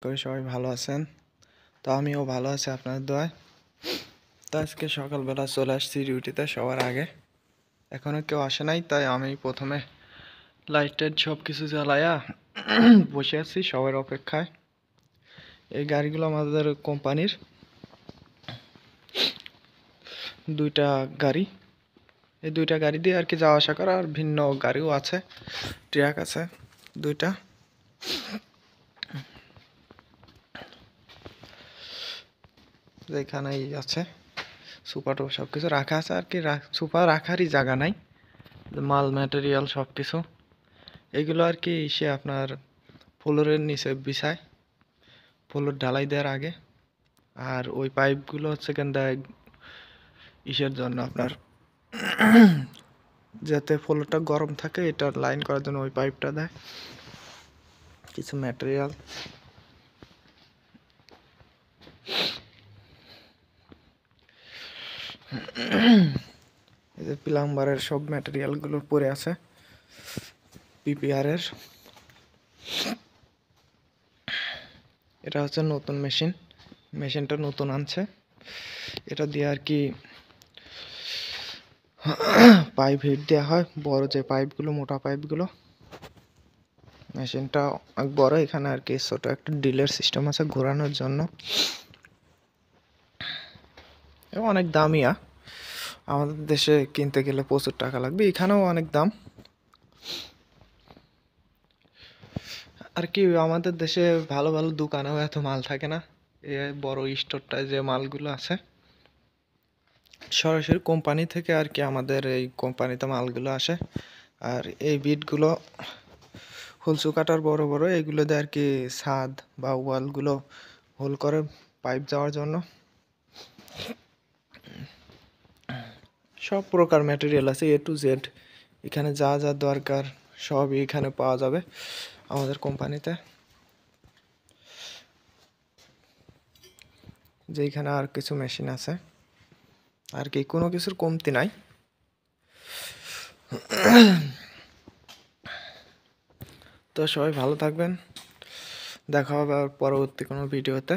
করি সবাই ভালো আছেন। তো আমিও ভালো আছি আপনাদের দোয়ায়। তো আজকে সকালবেলা চলে আসছি ডিউটিতে সবার আগে। এখনও কেউ আসে নাই, তাই আমি প্রথমে লাইট টাইট সব কিছু জ্বালায়া বসে আছি সবার অপেক্ষায়। এই গাড়িগুলো আমাদের কোম্পানির দুইটা গাড়ি। এই দুইটা গাড়ি দিয়ে আর কি যাওয়া আসা করা, আর ভিন্ন গাড়িও আছে, ট্রাক আছে দুইটা। যেখানেই আছে সুপার টুপার সব কিছু রাখা আছে আর কি। সুপার রাখারই জায়গা নাই, মাল ম্যাটেরিয়াল সব কিছু এগুলো আর কি সে আপনার ফ্লোরের নিচে বিছায় ফ্লোর ঢালাই দেওয়ার আগে। আর ওই পাইপগুলো হচ্ছে কেনটা ইসের জন্য আপনার যাতে ফ্লোরটা গরম থাকে, এটা লাইন করার জন্য ওই পাইপটা দেয়। কিছু ম্যাটেরিয়াল এই যে প্লাম্বারের সব ম্যাটেরিয়ালগুলো পড়ে আছে পিপিআর এর। এটা হচ্ছে নতুন মেশিনটা নতুন আনছে। এটা দিয়ে আর কি পাইপ হিট দেওয়া হয়, বড় যে পাইপগুলো, মোটা পাইপগুলো। মেশিনটা অনেক বড়, এখানে আর কি ছোট একটা ড্রিলের সিস্টেম আছে ঘোরানোর জন্য। এবং অনেক দামিয়া, আমাদের দেশে কিনতে গেলে প্রচুর টাকা লাগবে, এখানেও অনেক দাম আর কি। আমাদের দেশে ভালো ভালো দোকানেও এত মাল থাকে না। এই বড় স্টোরটায় যে মালগুলো আছে সরাসরি কোম্পানি থেকে আর কি আমাদের এই কোম্পানিতে মালগুলো আসে। আর এই বিটগুলো হোলসু কাটার বড় বড়, এগুলো দিয়ে আর কি ছাদ বা ওয়ালগুলো হোল করে পাইপ যাওয়ার জন্য। সব প্রকার ম্যাটেরিয়াল আছে A to Z, এখানে যা যা দরকার সবই এখানে পাওয়া যাবে আমাদের কোম্পানিতে। যেখানে আর কিছু মেশিন আছে আর কি, কোনো কিছুর কমতি নাই। তো সবাই ভালো থাকবেন, দেখা হবে আর পরবর্তী কোনো ভিডিওতে।